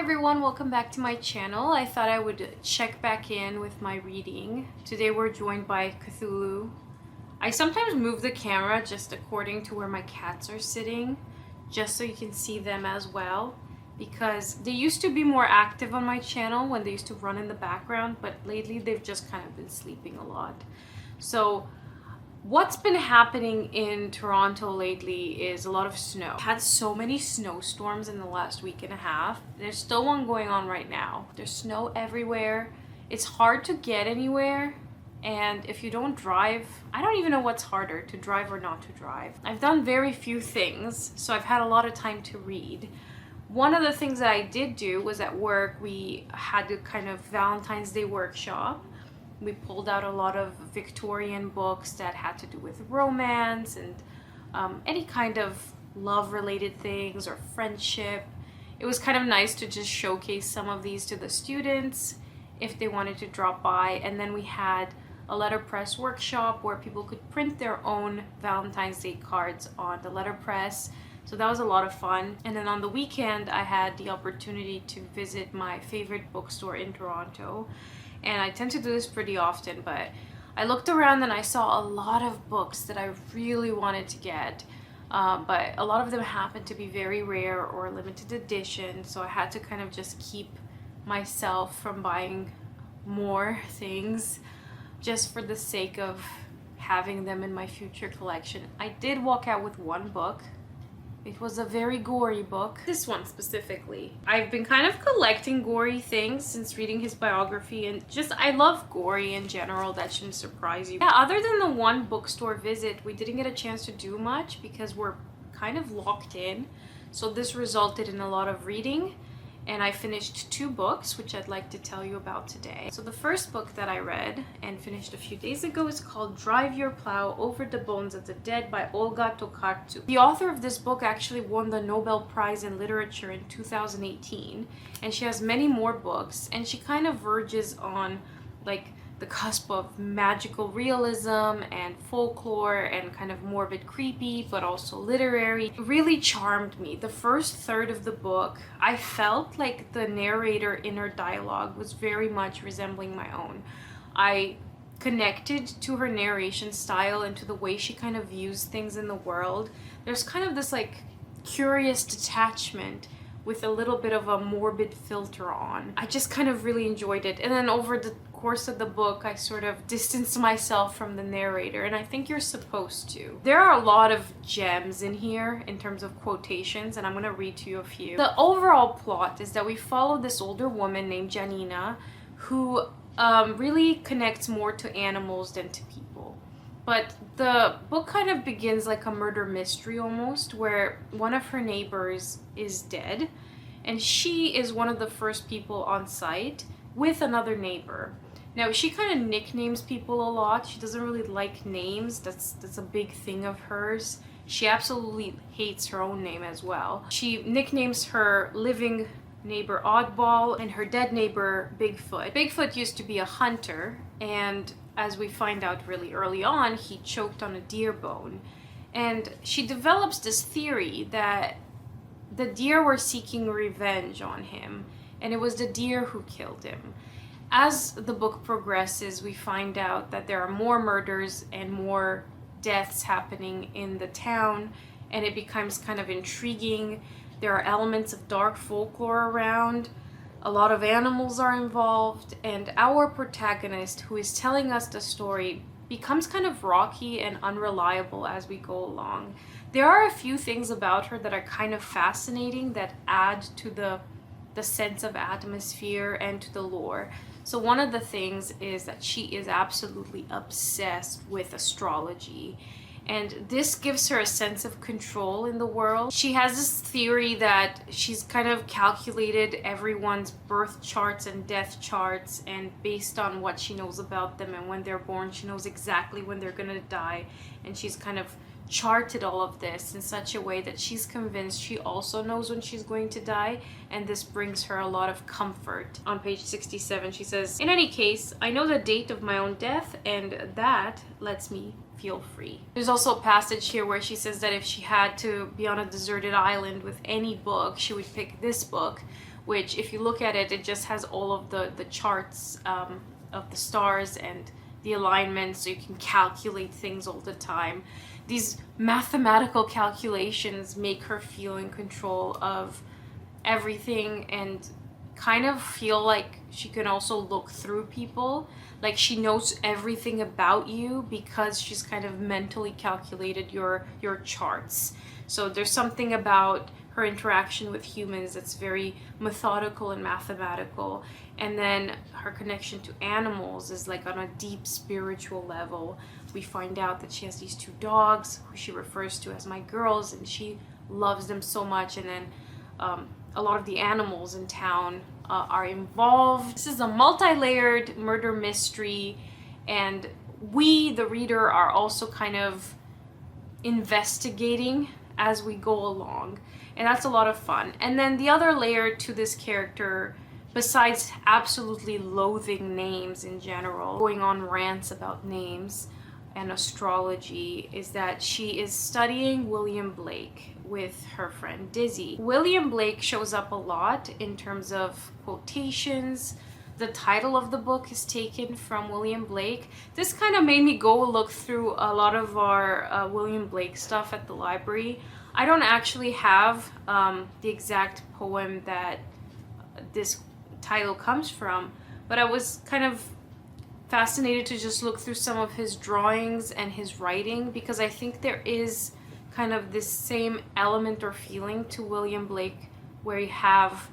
everyone, welcome back to my channel. I thought I would check back in with my reading. Today we're joined by Cthulhu. I sometimes move the camera just according to where my cats are sitting, just so you can see them as well, because they used to be more active on my channel when they used to run in the background, but lately they've just kind of been sleeping a lot. So what's been happening in Toronto lately is a lot of snow. I've had so many snowstorms in the last week and a half. There's still one going on right now. There's snow everywhere. It's hard to get anywhere. And if you don't drive, I don't even know what's harder, to drive or not to drive. I've done very few things, so I've had a lot of time to read. One of the things that I did do was at work, we had a kind of Valentine's Day workshop. We pulled out a lot of Victorian books that had to do with romance and any kind of love-related things or friendship. It was kind of nice to just showcase some of these to the students if they wanted to drop by. And then we had a letterpress workshop where people could print their own Valentine's Day cards on the letterpress. So that was a lot of fun. And then on the weekend, I had the opportunity to visit my favorite bookstore in Toronto. And I tend to do this pretty often, but I looked around and I saw a lot of books that I really wanted to get. But a lot of them happened to be very rare or limited edition, so I had to kind of just keep myself from buying more things just for the sake of having them in my future collection. I did walk out with one book. It was a very gory book. This one specifically. I've been kind of collecting gory things since reading his biography, and just I love gory in general. That shouldn't surprise you. Yeah, other than the one bookstore visit, we didn't get a chance to do much because we're kind of locked in. So this resulted in a lot of reading, and I finished 2 books, which I'd like to tell you about today. So the first book that I read and finished a few days ago is called Drive Your Plow Over the Bones of the Dead by Olga ToTokarczuk. The author of this book actually won the Nobel Prize in Literature in 2018, and she has many more books, and she kind of verges on like the cusp of magical realism and folklore and kind of morbid creepy, but also literary. It really charmed me. The first third of the book, I felt like the narrator inner dialogue was very much resembling my own. I connected to her narration style and to the way she kind of views things in the world. There's kind of this like curious detachment with a little bit of a morbid filter on. I just kind of really enjoyed it. And then over the course of the book, I sort of distanced myself from the narrator, and I think you're supposed to. There are a lot of gems in here in terms of quotations, and I'm gonna read to you a few. The overall plot is that we follow this older woman named Janina who really connects more to animals than to people. But the book kind of begins like a murder mystery almost, where one of her neighbors is dead, and she is one of the first people on site with another neighbor. Now, she kind of nicknames people a lot. She doesn't really like names. That's a big thing of hers. She absolutely hates her own name as well. She nicknames her living neighbor Oddball and her dead neighbor Bigfoot. Bigfoot used to be a hunter, and as we find out really early on, he choked on a deer bone. And she develops this theory that the deer were seeking revenge on him, and it was the deer who killed him. As the book progresses, we find out that there are more murders and more deaths happening in the town, and it becomes kind of intriguing. There are elements of dark folklore around. A lot of animals are involved, and our protagonist, who is telling us the story, becomes kind of rocky and unreliable as we go along. There are a few things about her that are kind of fascinating that add to the sense of atmosphere and to the lore. So one of the things is that she is absolutely obsessed with astrology, and this gives her a sense of control in the world. She has this theory that she's kind of calculated everyone's birth charts and death charts, and based on what she knows about them and when they're born, she knows exactly when they're gonna die, and she's kind of charted all of this in such a way that she's convinced she also knows when she's going to die, and this brings her a lot of comfort. On page 67, she says, "In any case, I know the date of my own death, and that lets me feel free." There's also a passage here where she says that if she had to be on a deserted island with any book, she would pick this book, which if you look at it, it just has all of the charts of the stars and the alignment, so you can calculate things all the time. These mathematical calculations make her feel in control of everything and kind of feel like she can also look through people. Like she knows everything about you because she's kind of mentally calculated your charts. So there's something about her interaction with humans that's very methodical and mathematical. And then her connection to animals is like on a deep spiritual level. We find out that she has these 2 dogs who she refers to as my girls, and she loves them so much. And then a lot of the animals in town are involved. This is a multi-layered murder mystery, and we, the reader, are also kind of investigating as we go along, and that's a lot of fun. And then the other layer to this character, besides absolutely loathing names in general, going on rants about names and astrology, is that she is studying William Blake with her friend Dizzy. William Blake shows up a lot in terms of quotations. The title of the book is taken from William Blake. This kind of made me go look through a lot of our William Blake stuff at the library. I don't actually have the exact poem that this title comes from, but I was kind of fascinated to just look through some of his drawings and his writing, because I think there is kind of this same element or feeling to William Blake where you have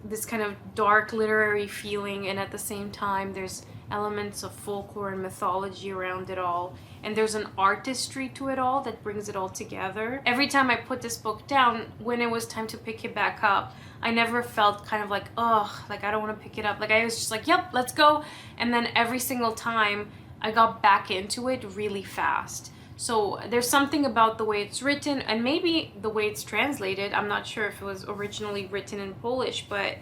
this kind of dark literary feeling, and at the same time there's elements of folklore and mythology around it all, and there's an artistry to it all that brings it all together. Every time I put this book down, when it was time to pick it back up, I never felt kind of like, ugh, like I don't want to pick it up. Like I was just like, yep, let's go. And then every single time I got back into it really fast. So there's something about the way it's written, and maybe the way it's translated. I'm not sure if it was originally written in Polish, but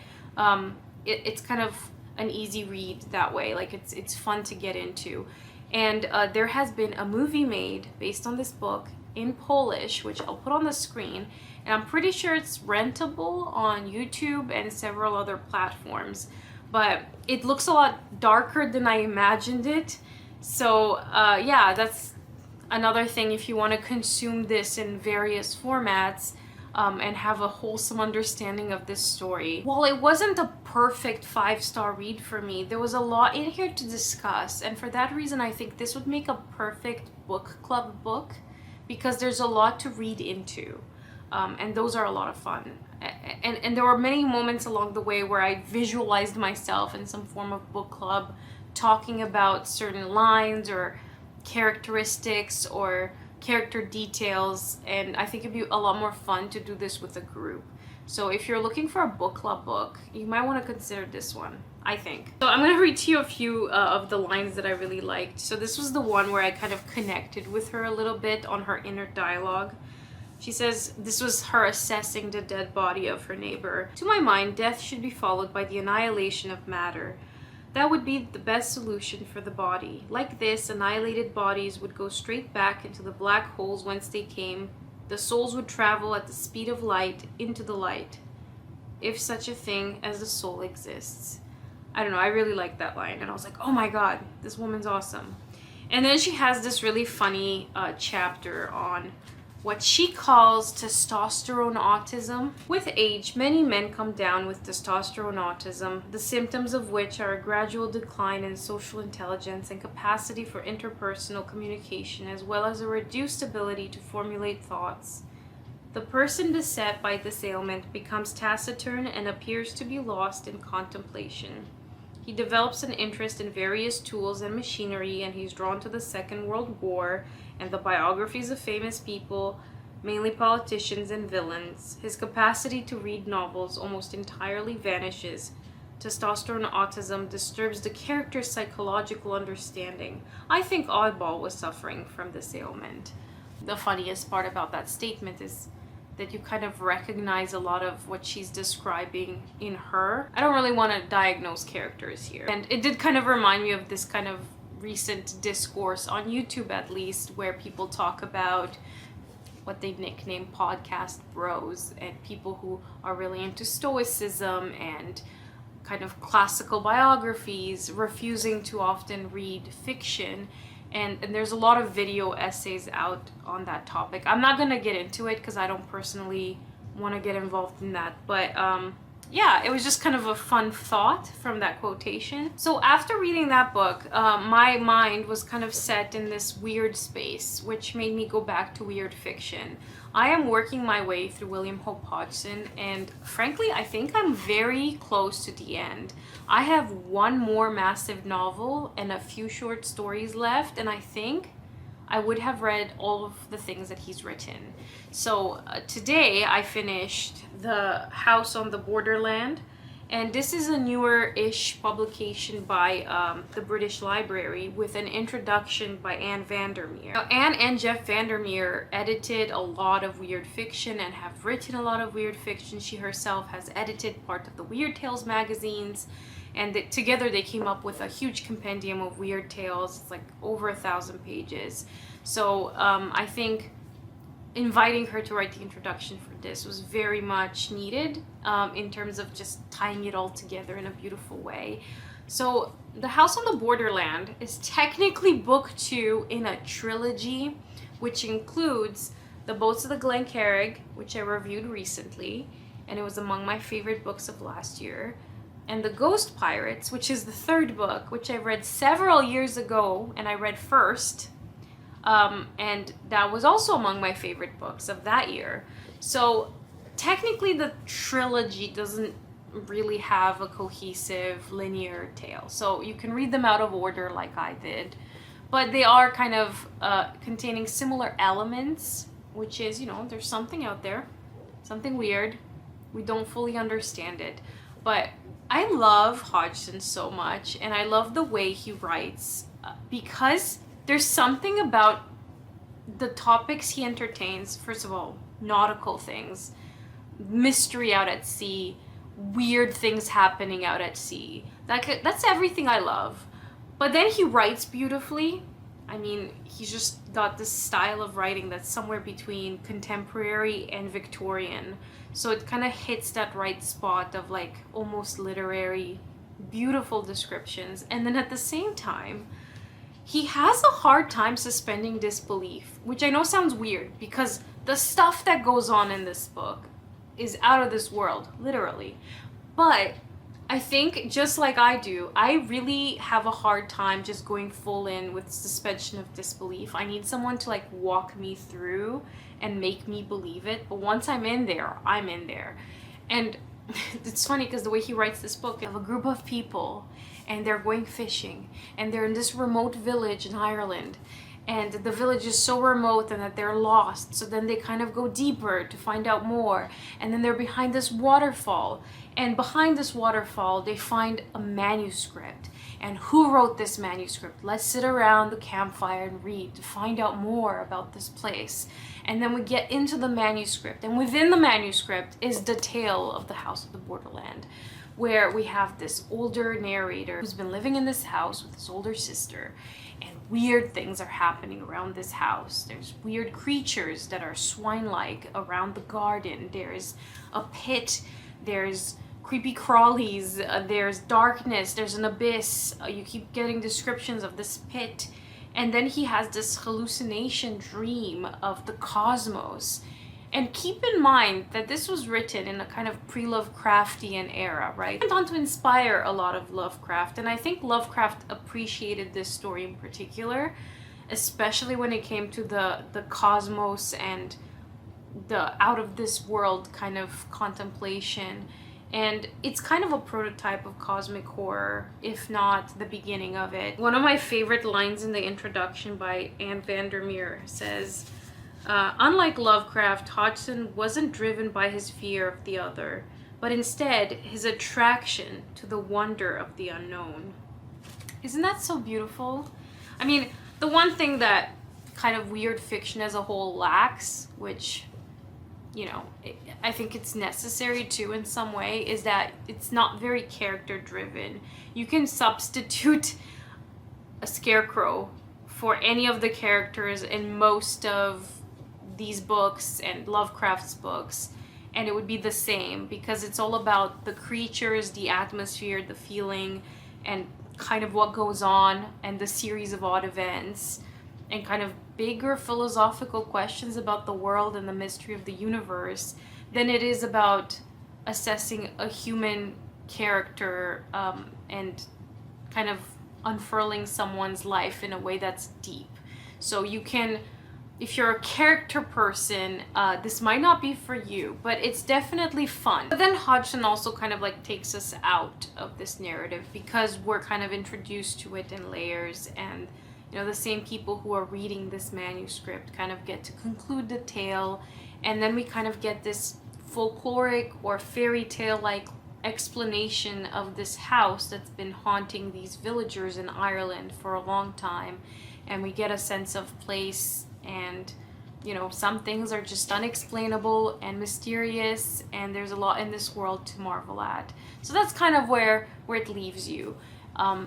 it's kind of an easy read that way. Like it's fun to get into. And there has been a movie made based on this book in Polish, which I'll put on the screen. And I'm pretty sure it's rentable on YouTube and several other platforms. But it looks a lot darker than I imagined it. So yeah, that's another thing if you want to consume this in various formats and have a wholesome understanding of this story. While it wasn't a perfect 5-star read for me, there was a lot in here to discuss, and for that reason I think this would make a perfect book club book, because there's a lot to read into, and those are a lot of fun. And there were many moments along the way where I visualized myself in some form of book club talking about certain lines or characteristics or character details, and I think it'd be a lot more fun to do this with a group. So if you're looking for a book club book, you might want to consider this one, I think. So I'm going to read to you a few of the lines that I really liked. So this was the one where I kind of connected with her a little bit on her inner dialogue. She says, this was her assessing the dead body of her neighbor. To my mind, death should be followed by the annihilation of matter. That would be the best solution for the body. Like this, annihilated bodies would go straight back into the black holes whence they came. The souls would travel at the speed of light into the light, if such a thing as the soul exists. I don't know, I really liked that line, and I was like, oh my god, this woman's awesome. And then she has this really funny chapter on what she calls testosterone autism. With age, many men come down with testosterone autism, the symptoms of which are a gradual decline in social intelligence and capacity for interpersonal communication, as well as a reduced ability to formulate thoughts. The person beset by this ailment becomes taciturn and appears to be lost in contemplation. He develops an interest in various tools and machinery, and he's drawn to the Second World War and the biographies of famous people, mainly politicians and villains. His capacity to read novels almost entirely vanishes. Testosterone autism disturbs the character's psychological understanding. I think Oddball was suffering from this ailment. The funniest part about that statement is that you kind of recognize a lot of what she's describing in her. I don't really want to diagnose characters here. And it did kind of remind me of this kind of recent discourse on YouTube, at least, where people talk about what they nickname podcast bros, and people who are really into stoicism and kind of classical biographies, refusing to often read fiction. And there's a lot of video essays out on that topic. I'm not going to get into it because I don't personally want to get involved in that. But yeah, it was just kind of a fun thought from that quotation. So after reading that book, my mind was kind of set in this weird space, which made me go back to weird fiction. I am working my way through William Hope Hodgson, and frankly, I think I'm very close to the end. I have one more massive novel and a few short stories left, and I think I would have read all of the things that he's written. So today I finished The House on the Borderland, and this is a newer-ish publication by the British Library with an introduction by Ann Vandermeer. Now, Ann and Jeff Vandermeer edited a lot of weird fiction and have written a lot of weird fiction. She herself has edited part of the Weird Tales magazines, and together they came up with a huge compendium of weird tales. It's like over 1,000 pages. So I think inviting her to write the introduction for this was very much needed in terms of just tying it all together in a beautiful way. So The House on the Borderland is technically book 2 in a trilogy, which includes The Boats of the Glen Carrig, which I reviewed recently, and it was among my favorite books of last year, and The Ghost Pirates, which is the third book, which I read several years ago and I read first. And that was also among my favorite books of that year. So technically the trilogy doesn't really have a cohesive linear tale. So you can read them out of order like I did. But they are kind of containing similar elements, which is, there's something out there, something weird. We don't fully understand it. But I love Hodgson so much, and I love the way he writes because there's something about the topics he entertains. First of all, nautical things, mystery out at sea, weird things happening out at sea. That's everything I love. But then he writes beautifully. I mean, he's just got this style of writing that's somewhere between contemporary and Victorian. So it kind of hits that right spot of like almost literary, beautiful descriptions. And then at the same time, he has a hard time suspending disbelief, which I know sounds weird because the stuff that goes on in this book is out of this world, literally. But I think just like I do, I really have a hard time just going full in with suspension of disbelief. I need someone to like walk me through and make me believe it. But once I'm in there, I'm in there. And it's funny because the way he writes this book, you have a group of people and they're going fishing and they're in this remote village in Ireland. And the village is so remote and that they're lost. So then they kind of go deeper to find out more. And then they're behind this waterfall. And behind this waterfall, they find a manuscript. And who wrote this manuscript? Let's sit around the campfire and read to find out more about this place. And then we get into the manuscript. And within the manuscript is the tale of the House of the Borderland, where we have this older narrator who's been living in this house with his older sister. And weird things are happening around this house. There's weird creatures that are swine-like around the garden. There's a pit. There's creepy crawlies. There's darkness. There's an abyss. You keep getting descriptions of this pit. And then he has this hallucination dream of the cosmos. And keep in mind that this was written in a kind of pre-Lovecraftian era, right? It went on to inspire a lot of Lovecraft, and I think Lovecraft appreciated this story in particular, especially when it came to the cosmos and the out-of-this-world kind of contemplation. And it's kind of a prototype of cosmic horror, if not the beginning of it. One of my favorite lines in the introduction by Ann Vandermeer says, unlike Lovecraft, Hodgson wasn't driven by his fear of the other, but instead his attraction to the wonder of the unknown. Isn't that so beautiful? I mean, the one thing that kind of weird fiction as a whole lacks, which, I think it's necessary too in some way, is that it's not very character driven. You can substitute a scarecrow for any of the characters in most of these books and Lovecraft's books, and it would be the same, because it's all about the creatures, the atmosphere, the feeling, and kind of what goes on, and the series of odd events, and kind of bigger philosophical questions about the world and the mystery of the universe, than it is about assessing a human character and kind of unfurling someone's life in a way that's deep. So you can, if you're a character person, this might not be for you, but it's definitely fun. But then Hodgson also kind of like takes us out of this narrative, because we're kind of introduced to it in layers, and you know, the same people who are reading this manuscript kind of get to conclude the tale, and then we kind of get this folkloric or fairy tale like explanation of this house that's been haunting these villagers in Ireland for a long time, and we get a sense of place, and you know, some things are just unexplainable and mysterious, and there's a lot in this world to marvel at. So that's kind of where it leaves you,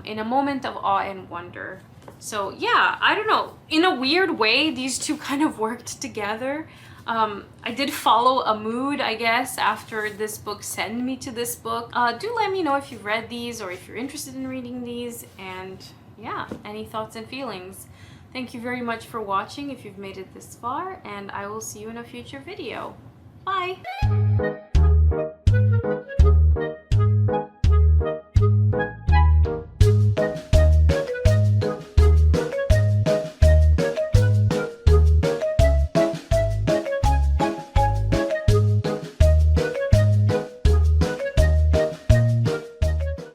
in a moment of awe and wonder. So yeah, I don't know, in a weird way these two kind of worked together. I did follow a mood, I guess, after this book sent me to this book. Do let me know if you've read these, or if you're interested in reading these, and yeah, any thoughts and feelings. Thank you very much for watching if you've made it this far, and I will see you in a future video. Bye!